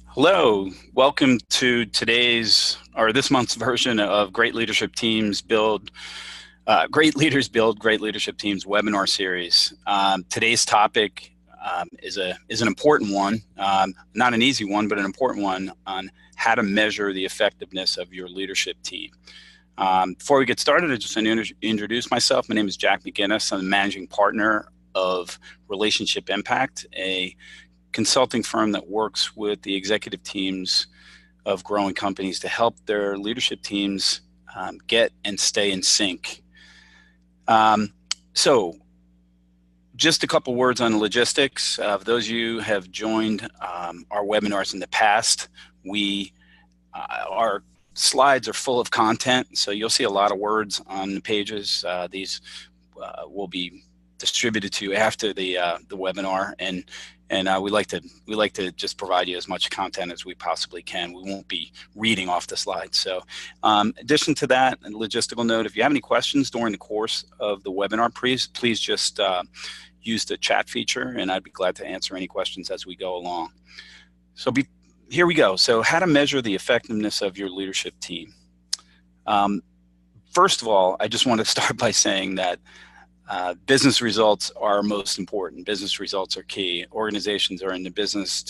Hello, welcome to this month's version of Great Leadership Teams Build, Great Leaders Build Great Leadership Teams webinar series. Today's topic is an important one, not an easy one, but an important one on how to measure the effectiveness of your leadership team. Before we get started, I just want to introduce myself. My name is Jack McGinnis. I'm the managing partner of Relationship Impact, a consulting firm that works with the executive teams of growing companies to help their leadership teams get and stay in sync. So just a couple words on logistics. For those of you who have joined our webinars in the past, our slides are full of content, so you'll see a lot of words on the pages. These will be distributed to you after the webinar, and we like to just provide you as much content as we possibly can. We won't be reading off the slides. So in addition to that, a logistical note, if you have any questions during the course of the webinar, please just use the chat feature, and I'd be glad to answer any questions as we go along. So here we go. So how to measure the effectiveness of your leadership team. First of all, I just want to start by saying that business results are most important. Business results are key. Organizations are in the business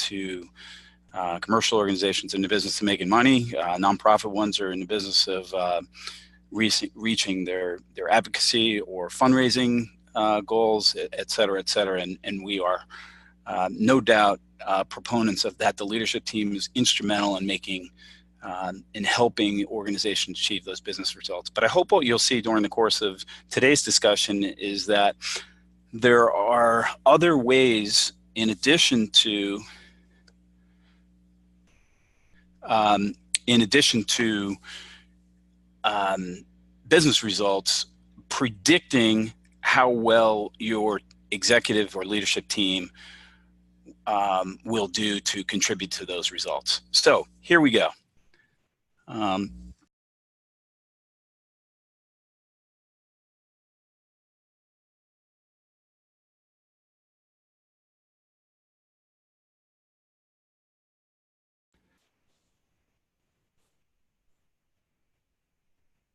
commercial organizations are in the business of making money. Nonprofit ones are in the business of reaching their advocacy or fundraising goals, et cetera, et cetera. And we are no doubt proponents of that. The leadership team is instrumental in helping organizations achieve those business results. But I hope what you'll see during the course of today's discussion is that there are other ways in addition to business results, predicting how well your executive or leadership team will do to contribute to those results. So here we go.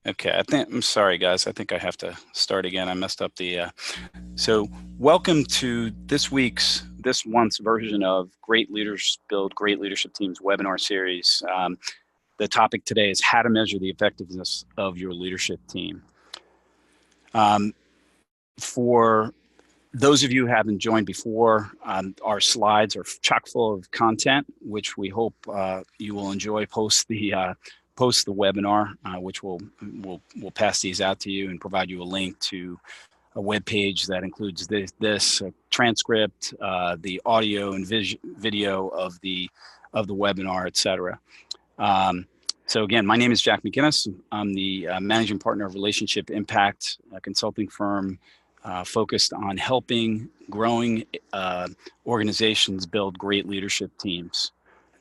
Okay, I'm sorry, guys. I think I have to start again. I messed up the, so welcome to this month's version of Great Leaders Build Great Leadership Teams webinar series. The topic today is how to measure the effectiveness of your leadership team. For those of you who haven't joined before, our slides are chock full of content, which we hope you will enjoy post the webinar, which we'll pass these out to you and provide you a link to a web page that includes this transcript, the audio and video of the webinar, etc. So again, my name is Jack McGinnis. I'm the managing partner of Relationship Impact, a consulting firm focused on helping growing organizations build great leadership teams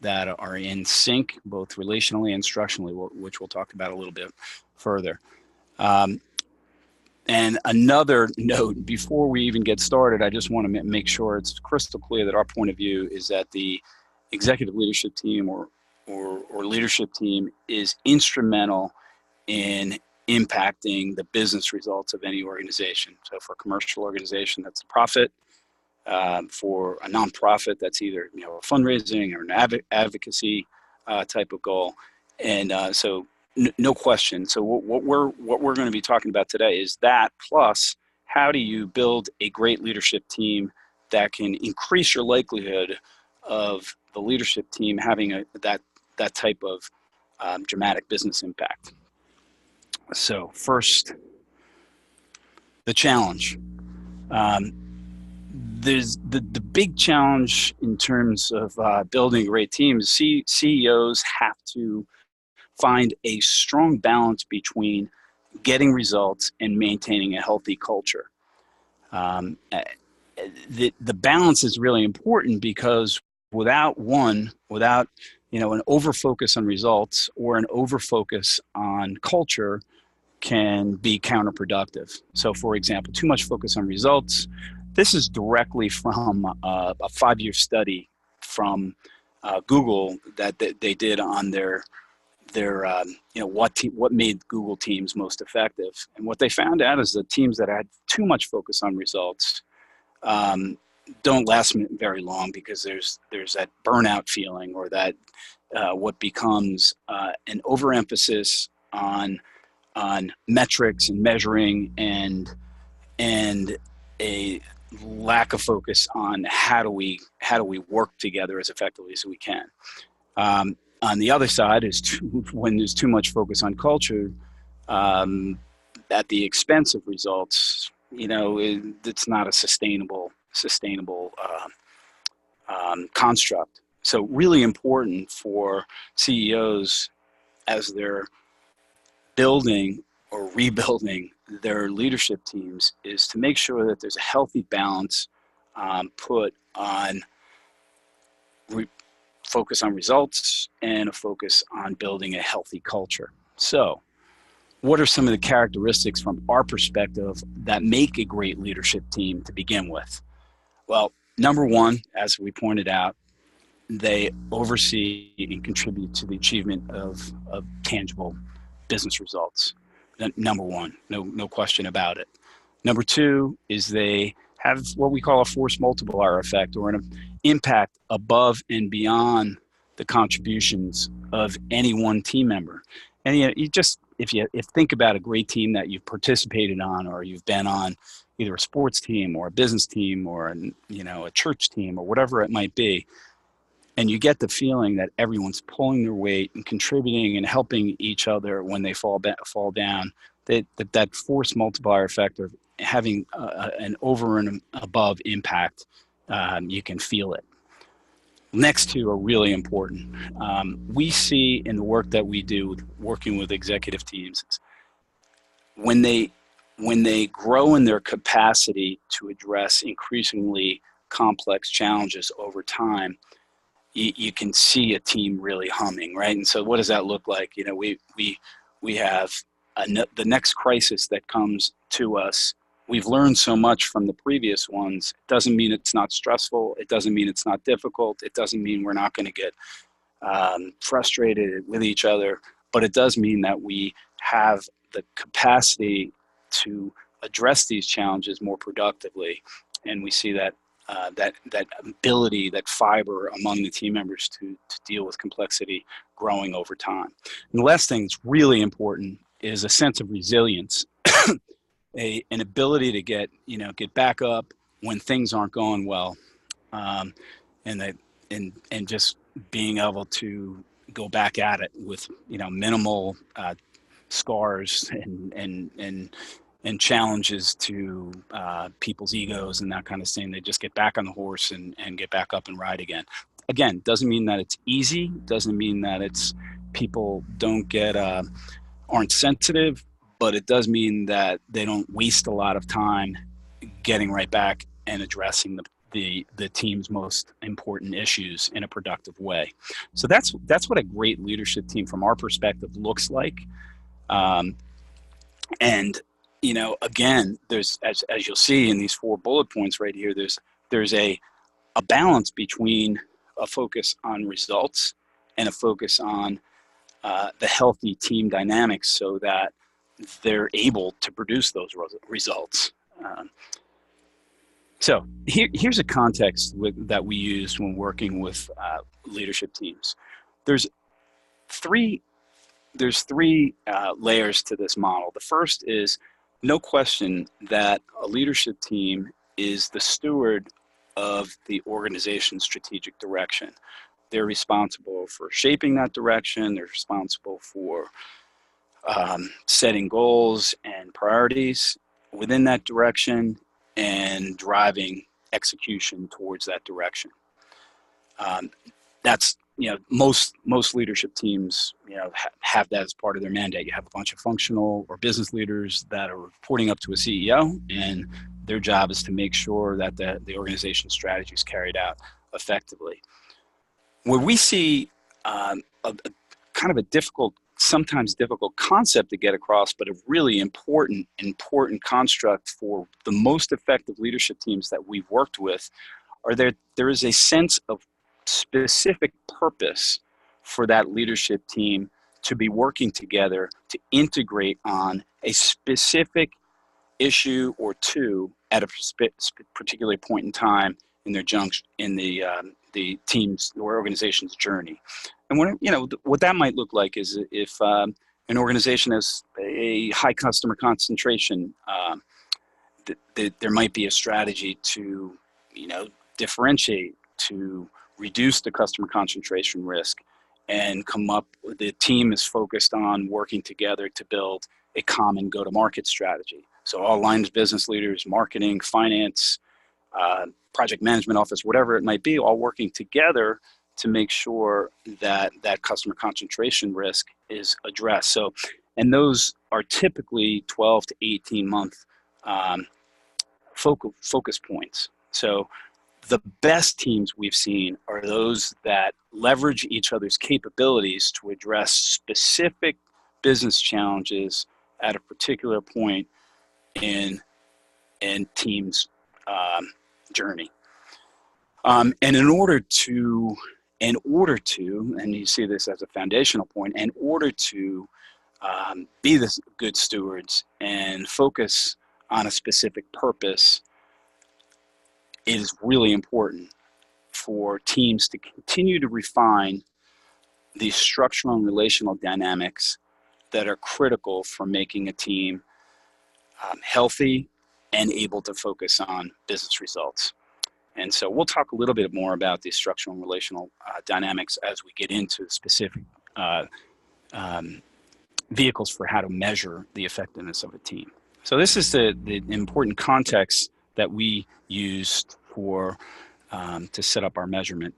that are in sync, both relationally and instructionally, which we'll talk about a little bit further. And another note, before we even get started, I just want to make sure it's crystal clear that our point of view is that the executive leadership team or leadership team is instrumental in impacting the business results of any organization. So for a commercial organization, that's a profit. For a nonprofit, that's either a fundraising or an advocacy type of goal. And so no question. So what we're going to be talking about today is that, plus how do you build a great leadership team that can increase your likelihood of the leadership team having that type of dramatic business impact. So first, the challenge. There's the big challenge in terms of building great teams. CEOs have to find a strong balance between getting results and maintaining a healthy culture. The balance is really important because without an overfocus on results or an overfocus on culture can be counterproductive. So for example, too much focus on results. This is directly from a 5-year study from Google that they did on their what made Google teams most effective. And what they found out is that teams that had too much focus on results don't last very long, because there's that burnout feeling, or that what becomes an overemphasis on metrics and measuring, and a lack of focus on how do we work together as effectively as we can. On the other side is when there's too much focus on culture at the expense of results. It's not a sustainable construct. So really important for CEOs, as they're building or rebuilding their leadership teams, is to make sure that there's a healthy balance put on focus on results and a focus on building a healthy culture. So what are some of the characteristics from our perspective that make a great leadership team to begin with? Well, number one, as we pointed out, they oversee and contribute to the achievement of tangible business results. Number one, no question about it. Number two is they have what we call a force multiplier effect, or an impact above and beyond the contributions of any one team member. And if you think about a great team that you've participated on, or you've been on either a sports team or a business team or a church team or whatever it might be, and you get the feeling that everyone's pulling their weight and contributing and helping each other when they fall down, that force multiplier effect of having an over and above impact, you can feel it. Next two are really important. We see in the work that we do working with executive teams, when they grow in their capacity to address increasingly complex challenges over time, you can see a team really humming, right? And so what does that look like? We have the next crisis that comes to us. We've learned so much from the previous ones. It doesn't mean it's not stressful. It doesn't mean it's not difficult. It doesn't mean we're not going to get frustrated with each other. But it does mean that we have the capacity to address these challenges more productively. And we see that that ability, that fiber among the team members to deal with complexity growing over time. And the last thing that's really important is a sense of resilience, an ability to get back up when things aren't going well, and just being able to go back at it with minimal scars and challenges to people's egos and that kind of thing. They just get back on the horse and get back up and ride again. Again, doesn't mean that it's easy. Doesn't mean that it's people aren't sensitive, but it does mean that they don't waste a lot of time getting right back and addressing the team's most important issues in a productive way. So that's what a great leadership team from our perspective looks like. And again, there's as you'll see in these 4 bullet points right here, there's a balance between a focus on results and a focus on the healthy team dynamics, so that they're able to produce those results. So here's a context that we use when working with leadership teams. There's three layers to this model. The first is, no question that a leadership team is the steward of the organization's strategic direction. They're responsible for shaping that direction. They're responsible for setting goals and priorities within that direction and driving execution towards that direction. That's most leadership teams have that as part of their mandate. You have a bunch of functional or business leaders that are reporting up to a CEO, and their job is to make sure that the organization's strategy is carried out effectively. Where we see a kind of a sometimes difficult concept to get across, but a really important construct for the most effective leadership teams that we've worked with, are there is a sense of specific purpose for that leadership team to be working together to integrate on a specific issue or two at a particular point in time in their in the team's or organization's journey. And what that might look like is if an organization has a high customer concentration, there might be a strategy to differentiate, to reduce the customer concentration risk, and the team is focused on working together to build a common go-to-market strategy. So all lines of business leaders, marketing, finance, project management office, whatever it might be, all working together to make sure that that customer concentration risk is addressed. So, and those are typically 12 to 18 month focus points. So the best teams we've seen are those that leverage each other's capabilities to address specific business challenges at a particular point in team's journey. And in order to, and you see this as a foundational point, in order to be the good stewards and focus on a specific purpose, it is really important for teams to continue to refine the structural and relational dynamics that are critical for making a team healthy and able to focus on business results. And so we'll talk a little bit more about these structural and relational dynamics as we get into specific vehicles for how to measure the effectiveness of a team. So this is the important context that we used for to set up our measurement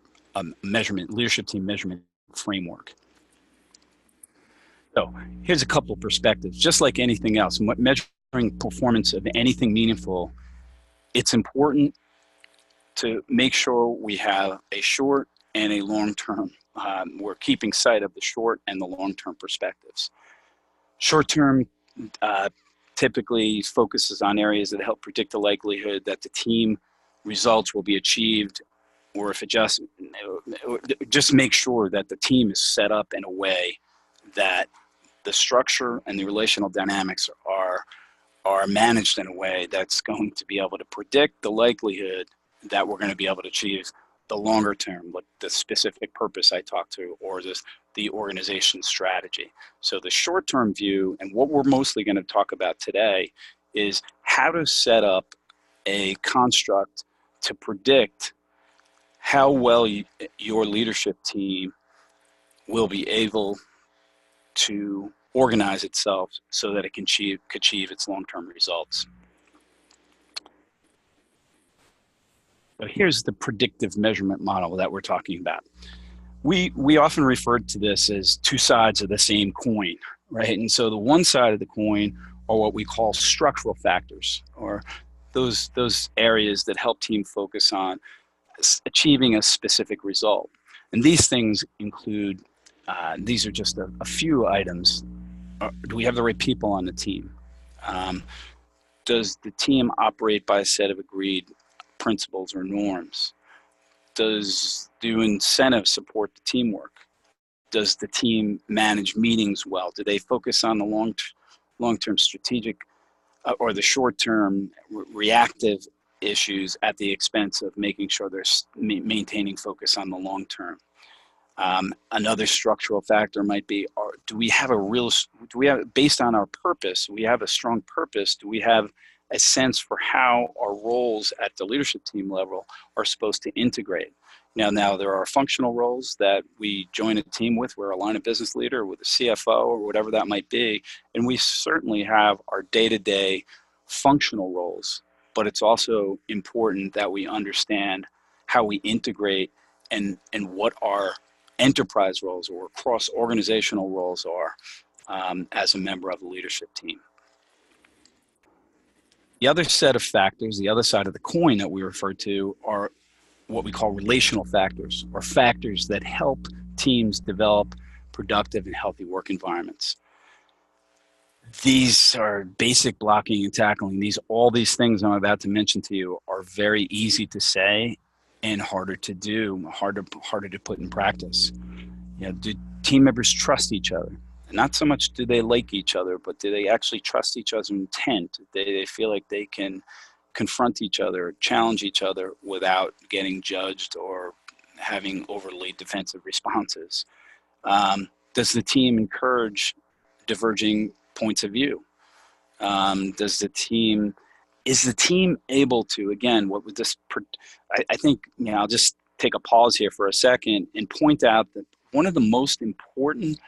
leadership team measurement framework. So here's a couple perspectives. Just like anything else, measuring performance of anything meaningful, it's important to make sure we have a short and a long-term. We're keeping sight of the short and the long-term perspectives. Short-term typically focuses on areas that help predict the likelihood that the team results will be achieved, or if it just make sure that the team is set up in a way that the structure and the relational dynamics are managed in a way that's going to be able to predict the likelihood that we're going to be able to achieve the longer term, like the specific purpose I talked to, or the organization strategy. So the short-term view, and what we're mostly going to talk about today, is how to set up a construct to predict how well your leadership team will be able to organize itself so that it can achieve its long-term results. So here's the predictive measurement model that we're talking about. We often refer to this as two sides of the same coin, right? And so the one side of the coin are what we call structural factors, or those areas that help team focus on achieving a specific result. And these things include, these are just a few items. Do we have the right people on the team? Does the team operate by a set of agreed principles or norms? Do incentives support the teamwork? Does the team manage meetings well? Do they focus on the long-term strategic or the short-term reactive issues at the expense of making sure they're maintaining focus on the long term? Another structural factor might be, based on our purpose, we have a strong purpose, do we have a sense for how our roles at the leadership team level are supposed to integrate? Now there are functional roles that we join a team with. We're a line of business leader with a CFO or whatever that might be. And we certainly have our day-to-day functional roles, but it's also important that we understand how we integrate and what our enterprise roles or cross-organizational roles are as a member of the leadership team. The other set of factors, the other side of the coin that we refer to, are what we call relational factors, or factors that help teams develop productive and healthy work environments. These are basic blocking and tackling. All these things I'm about to mention to you are very easy to say and harder to do, harder to put in practice. Do team members trust each other? Not so much do they like each other, but do they actually trust each other's intent? They feel like they can confront each other, challenge each other without getting judged or having overly defensive responses. Does the team encourage diverging points of view? Is the team able to, again, what would this, I think, I'll just take a pause here for a second and point out that one of the most important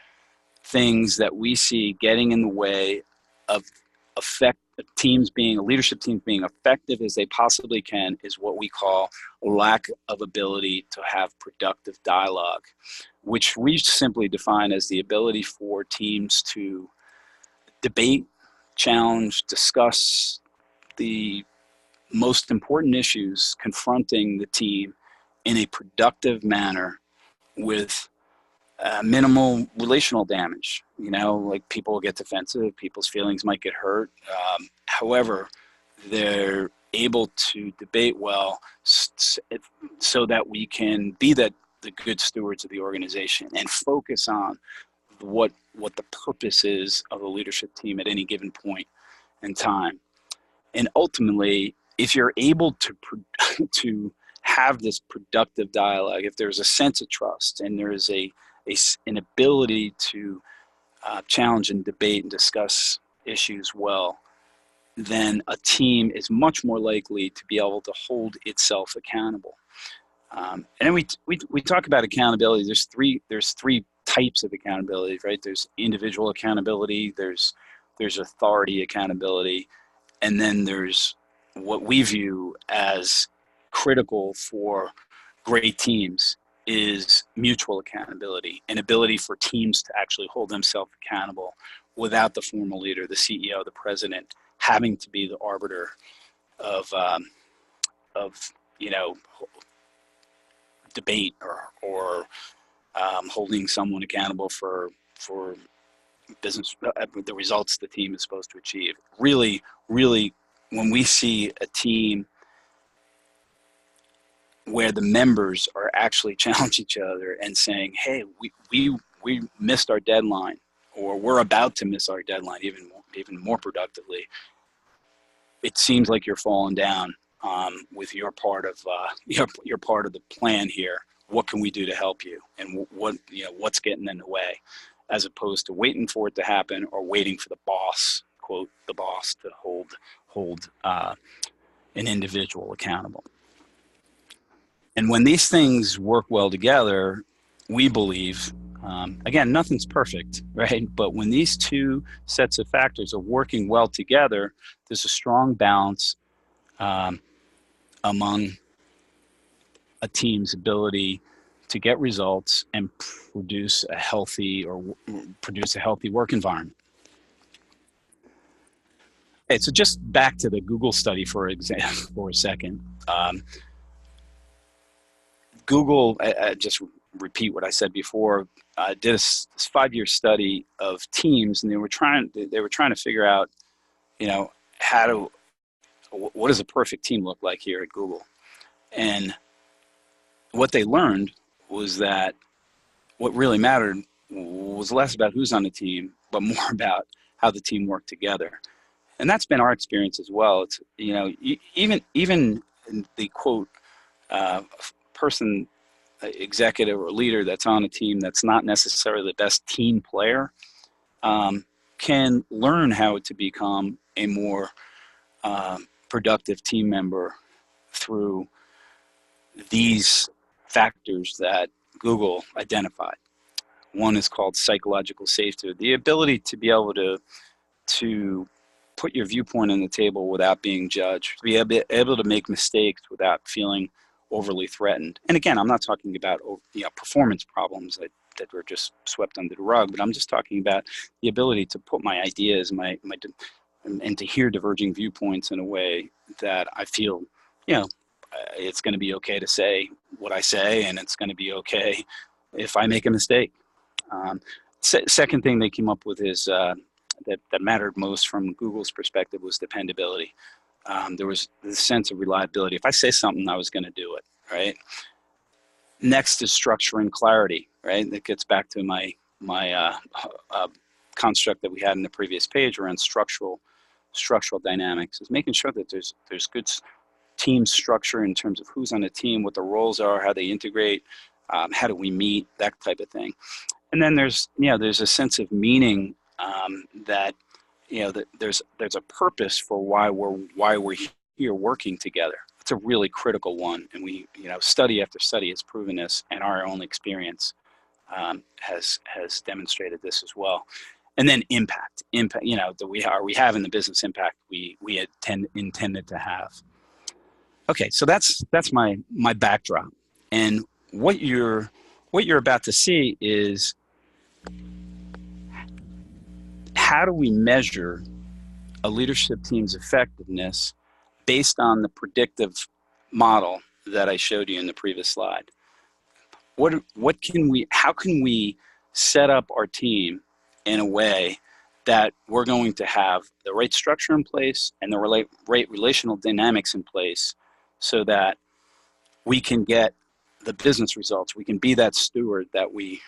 things that we see getting in the way of leadership teams being effective as they possibly can is what we call a lack of ability to have productive dialogue, which we simply define as the ability for teams to debate, challenge, discuss the most important issues confronting the team in a productive manner with minimal relational damage. Like people get defensive, people's feelings might get hurt. However, they're able to debate well so that we can be the good stewards of the organization and focus on what the purpose is of a leadership team at any given point in time. And ultimately, if you're able to have this productive dialogue, if there's a sense of trust and there is an ability to challenge and debate and discuss issues well, then a team is much more likely to be able to hold itself accountable. And then we talk about accountability. There's three types of accountability, right? There's individual accountability, there's authority accountability, and then there's what we view as critical for great teams is mutual accountability, an ability for teams to actually hold themselves accountable without the formal leader, the CEO, the president, having to be the arbiter of debate or holding someone accountable for business, the results the team is supposed to achieve. Really, when we see a team where the members are actually challenging each other and saying, hey, we missed our deadline, or we're about to miss our deadline even more productively, it seems like you're falling down with your part of your part of the plan here. What can we do to help you, and what's getting in the way, as opposed to waiting for it to happen or waiting for the boss, quote, the boss, to hold an individual accountable. And when these things work well together, we believe, again, nothing's perfect, right? But when these two sets of factors are working well together, there's a strong balance among a team's ability to get results and produce a healthy work environment. Okay, so just back to the Google study for a second. Google, just repeat what I said before, did a 5-year study of teams, and they were trying to figure out, what does a perfect team look like here at Google? And what they learned was that what really mattered was less about who's on the team, but more about how the team worked together. And that's been our experience as well. It's, even the quote, person, executive or leader that's on a team that's not necessarily the best team player, can learn how to become a more productive team member through these factors that Google identified. One is called psychological safety, the ability to be able to put your viewpoint on the table without being judged, to be able to make mistakes without feeling overly threatened. And again, I'm not talking about performance problems that were just swept under the rug, but I'm just talking about the ability to put my ideas, and to hear diverging viewpoints in a way that I feel, it's going to be okay to say what I say, and it's going to be okay if I make a mistake. Second thing they came up with is that mattered most from Google's perspective was dependability. There was this sense of reliability. If I say something, I was going to do it. right? Next is structure and clarity, right? That gets back to my construct that we had in the previous page around structural dynamics, is making sure that there's good team structure in terms of who's on the team, what the roles are, how they integrate, how do we meet, that type of thing. And then there's a sense of meaning, that that there's a purpose for why we're here working together. It's a really critical one, and we study after study has proven this, and our own experience has demonstrated this as well. And then impact, that we have in the business impact we intended to have. Okay, so that's my backdrop, and what you're about to see is how do we measure a leadership team's effectiveness based on the predictive model that I showed you in the previous slide. How can we set up our team in a way that we're going to have the right structure in place and the right relational dynamics in place so that we can get the business results. We can be that steward that we're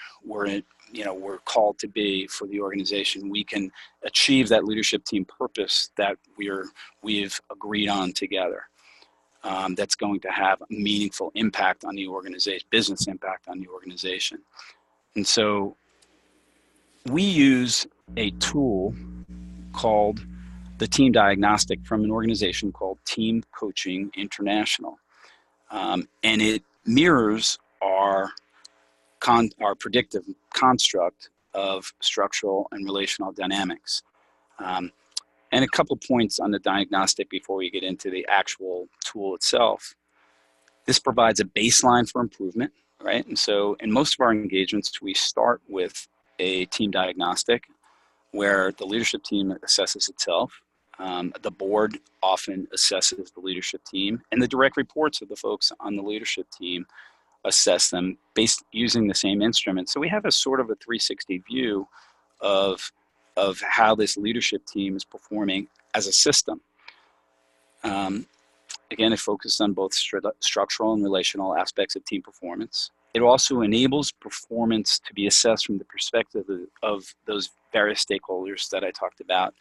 called to be for the organization. We can achieve that leadership team purpose that we've agreed on together. That's going to have a meaningful impact on the organization, business impact on the organization. And so we use a tool called the Team Diagnostic from an organization called Team Coaching International. And it mirrors our predictive construct of structural and relational dynamics. And a couple of points on the diagnostic before we get into the actual tool itself. This provides a baseline for improvement, right? And so in most of our engagements, we start with a team diagnostic where the leadership team assesses itself. The board often assesses the leadership team, and the direct reports of the folks on the leadership team assess them based using the same instrument. So we have a sort of a 360 view of how this leadership team is performing as a system. Again, it focuses on both structural and relational aspects of team performance. It also enables performance to be assessed from the perspective of those various stakeholders that I talked about.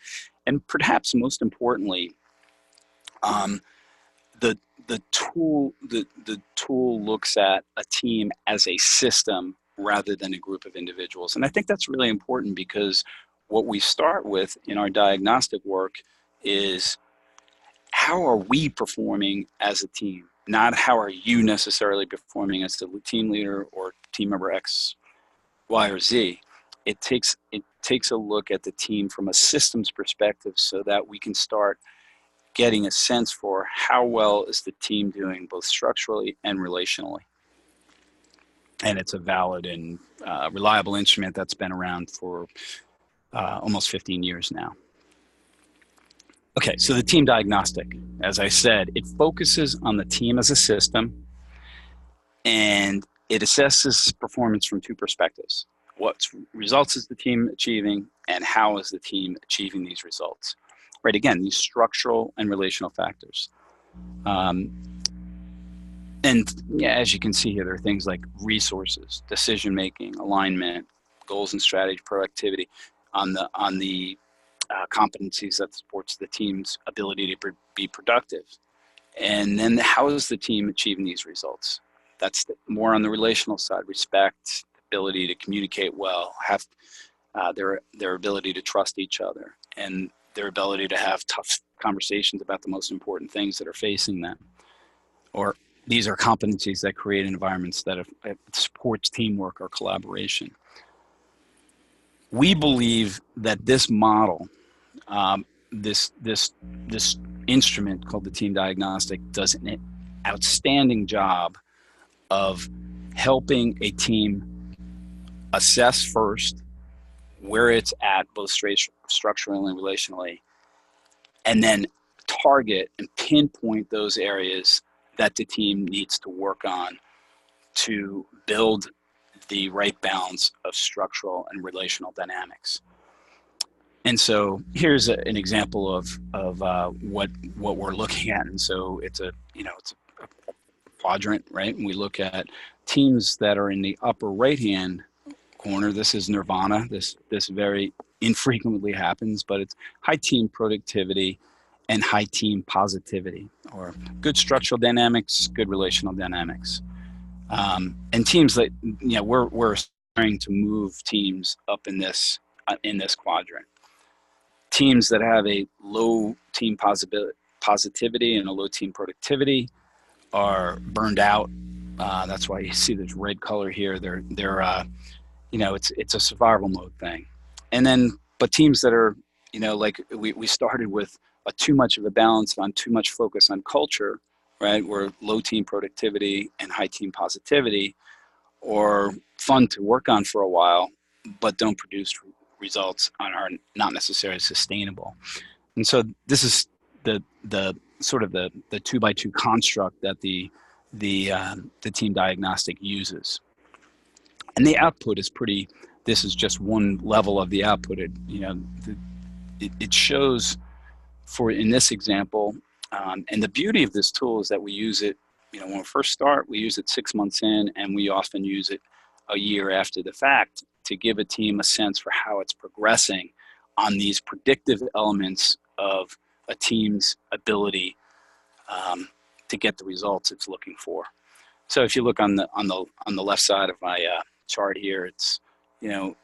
And perhaps most importantly, the tool looks at a team as a system rather than a group of individuals. And I think that's really important because what we start with in our diagnostic work is how are we performing as a team, not how are you necessarily performing as the team leader or team member X, Y, or Z. It takes a look at the team from a systems perspective so that we can start getting a sense for how well is the team doing both structurally and relationally. And it's a valid and reliable instrument that's been around for almost 15 years now. Okay, so the team diagnostic, as I said, it focuses on the team as a system, and it assesses performance from two perspectives. What results is the team achieving, and how is the team achieving these results? Right, again, these structural and relational factors. And yeah, as you can see here, there are things like resources, decision-making, alignment, goals and strategy, productivity, on the competencies that supports the team's ability to be productive. And then how is the team achieving these results? That's more on the relational side: respect, ability to communicate well, have their ability to trust each other, and their ability to have tough conversations about the most important things that are facing them. Or these are competencies that create environments that supports teamwork or collaboration. We believe that this model, this instrument called the Team Diagnostic, does an outstanding job of helping a team assess first where it's at, both structurally and relationally, and then target and pinpoint those areas that the team needs to work on to build the right balance of structural and relational dynamics. And so here's an example of what we're looking at. And so it's a quadrant, right? And we look at teams that are in the upper right-hand corner. This is nirvana. This very infrequently happens, but it's high team productivity and high team positivity, or good structural dynamics, good relational dynamics. And teams that, we're trying to move teams up in this quadrant. Teams that have a low team positivity and a low team productivity are burned out. That's why you see this red color here. They're it's a survival mode thing. And then, but teams that are, like we started with too much of a balance on too much focus on culture, right? Where low team productivity and high team positivity, or fun to work on for a while, but don't produce results and are not necessarily sustainable. And so this is the sort of the 2x2 construct that the team diagnostic uses. And the output is pretty, this is just one level of the output. It shows for, in this example, and the beauty of this tool is that we use it, when we first start, we use it 6 months in, and we often use it a year after the fact to give a team a sense for how it's progressing on these predictive elements of a team's ability to get the results it's looking for. So if you look on the left side of my chart here, it's in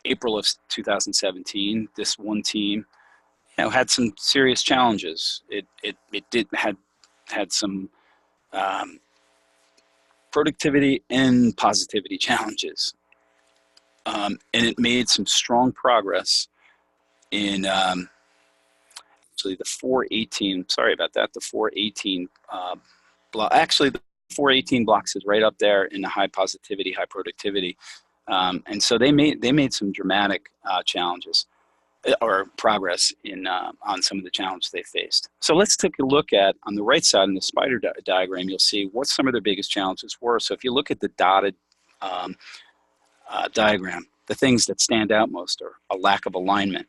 April of 2017, this one team had some serious challenges. It had some productivity and positivity challenges, and it made some strong progress in actually the 418. Sorry about that. The 418 block. Actually, the 418 blocks is right up there in the high positivity, high productivity, and so they made some dramatic challenges or progress in on some of the challenges they faced. So let's take a look at, on the right side in the spider diagram, you'll see what some of their biggest challenges were. So if you look at the dotted diagram, the things that stand out most are a lack of alignment,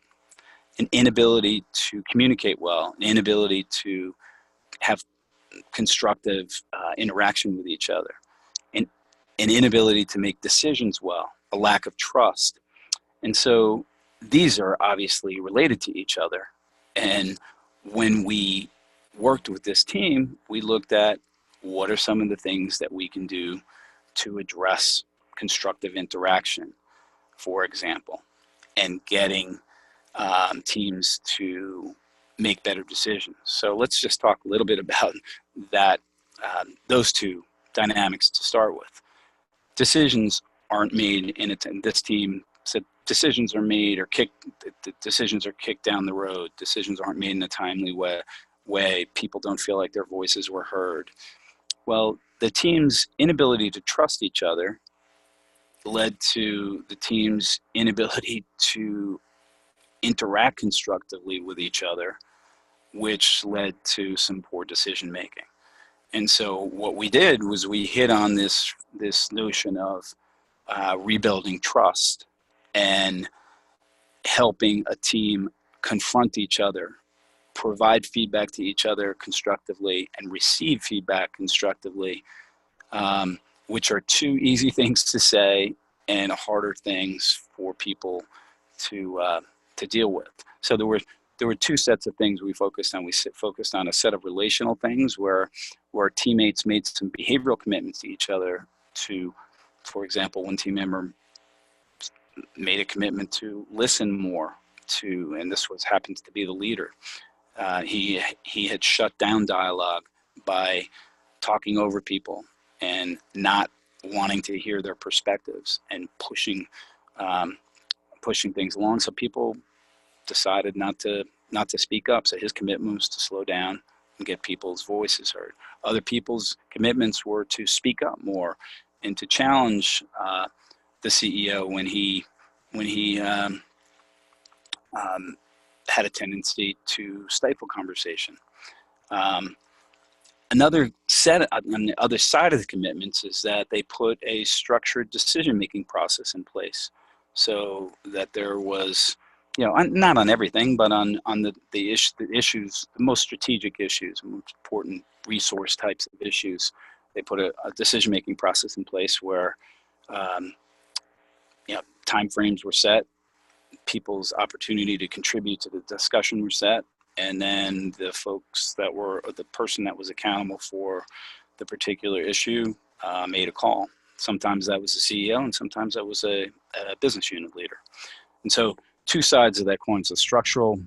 an inability to communicate well, an inability to have constructive interaction with each other, an inability to make decisions well, a lack of trust. And so these are obviously related to each other. And when we worked with this team, we looked at what are some of the things that we can do to address constructive interaction, for example, and getting teams to make better decisions. So let's just talk a little bit about that, those two dynamics to start with. Decisions aren't made in this team said decisions are made or decisions are kicked down the road. Decisions aren't made in a timely way. People don't feel like their voices were heard. Well, the team's inability to trust each other led to the team's inability to interact constructively with each other, which led to some poor decision making. And so what we did was we hit on this notion of rebuilding trust and helping a team confront each other, provide feedback to each other constructively, and receive feedback constructively, which are two easy things to say and harder things for people to deal with. So there were two sets of things we focused on. We focused on a set of relational things where teammates made some behavioral commitments to each other to, for example, one team member made a commitment to listen more to, and this happens to be the leader. He had shut down dialogue by talking over people and not wanting to hear their perspectives and pushing things along. So people decided not to speak up. So his commitment was to slow down and get people's voices heard. Other people's commitments were to speak up more and to challenge the CEO when he had a tendency to stifle conversation. Another set on the other side of the commitments is that they put a structured decision-making process in place, so that there was not on everything, but on the issues, the most strategic issues, most important resource types of issues. They put a decision-making process in place where, um, time frames were set, people's opportunity to contribute to the discussion were set, and then the person that was accountable for the particular issue made a call. Sometimes that was the CEO, and sometimes that was a business unit leader. And so two sides of that coin, so structural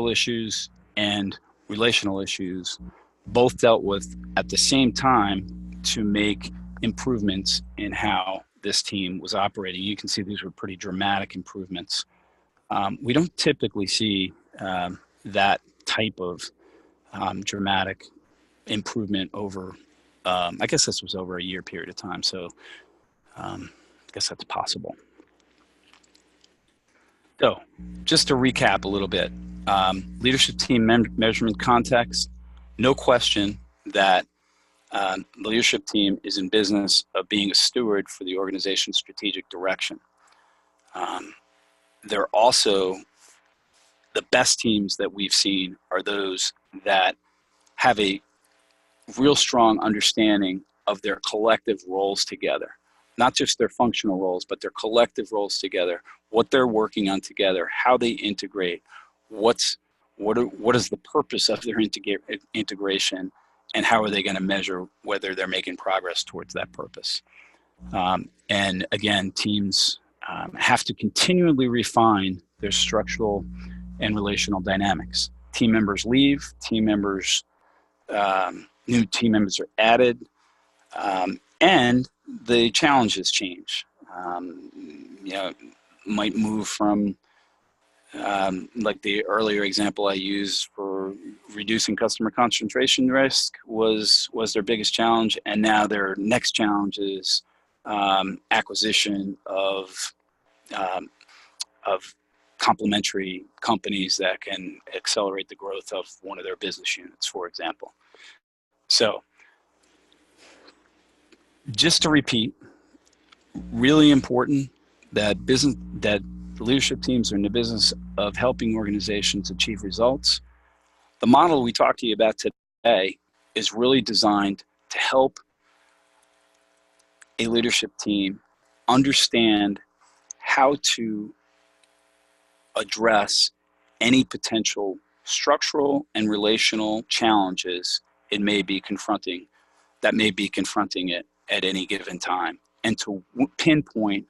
issues and relational issues, both dealt with at the same time to make improvements in how this team was operating. You can see these were pretty dramatic improvements. We don't typically see that type of dramatic improvement over, I guess this was over a year period of time, so I guess that's possible. So just to recap a little bit, leadership team measurement context, no question that the leadership team is in business of being a steward for the organization's strategic direction. They're also, the best teams that we've seen are those that have a real strong understanding of their collective roles together. Not just their functional roles, but their collective roles together, what they're working on together, how they integrate, what is the purpose of their integration, and how are they going to measure whether they're making progress towards that purpose. And again, teams have to continually refine their structural and relational dynamics. Team members leave, new team members are added, and the challenges change. Might move from, like the earlier example I used for reducing customer concentration risk was their biggest challenge, and now their next challenge is acquisition of complementary companies that can accelerate the growth of one of their business units, for example. So just to repeat, really important that the leadership teams are in the business of helping organizations achieve results. The model we talked to you about today is really designed to help a leadership team understand how to address any potential structural and relational challenges that may be confronting it at any given time, and to pinpoint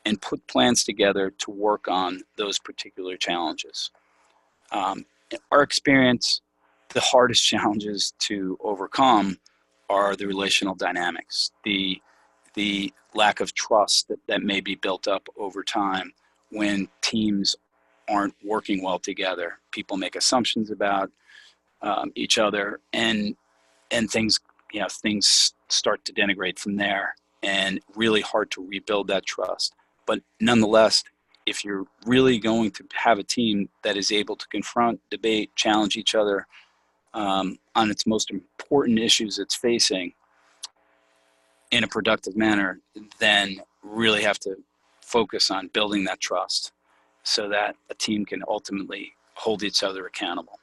and put plans together to work on those particular challenges. In our experience, the hardest challenges to overcome are the relational dynamics, the lack of trust that may be built up over time when teams aren't working well together. People make assumptions about each other, and things start to denigrate from there, and really hard to rebuild that trust. But nonetheless, if you're really going to have a team that is able to confront, debate, challenge each other on its most important issues it's facing in a productive manner, then really have to focus on building that trust so that a team can ultimately hold each other accountable.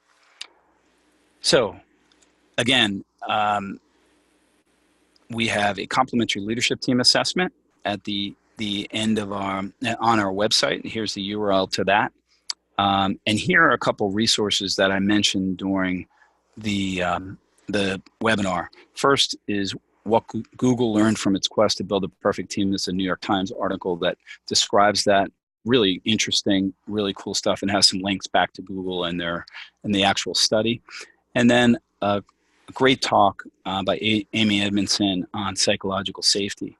So again, we have a complementary leadership team assessment at the end of on our website. Here's the URL to that. And here are a couple resources that I mentioned during the webinar. First is what Google learned from its quest to build a perfect team. This is a New York Times article that describes that. Really interesting, really cool stuff, and has some links back to Google and the actual study. And then a great talk by Amy Edmondson on psychological safety.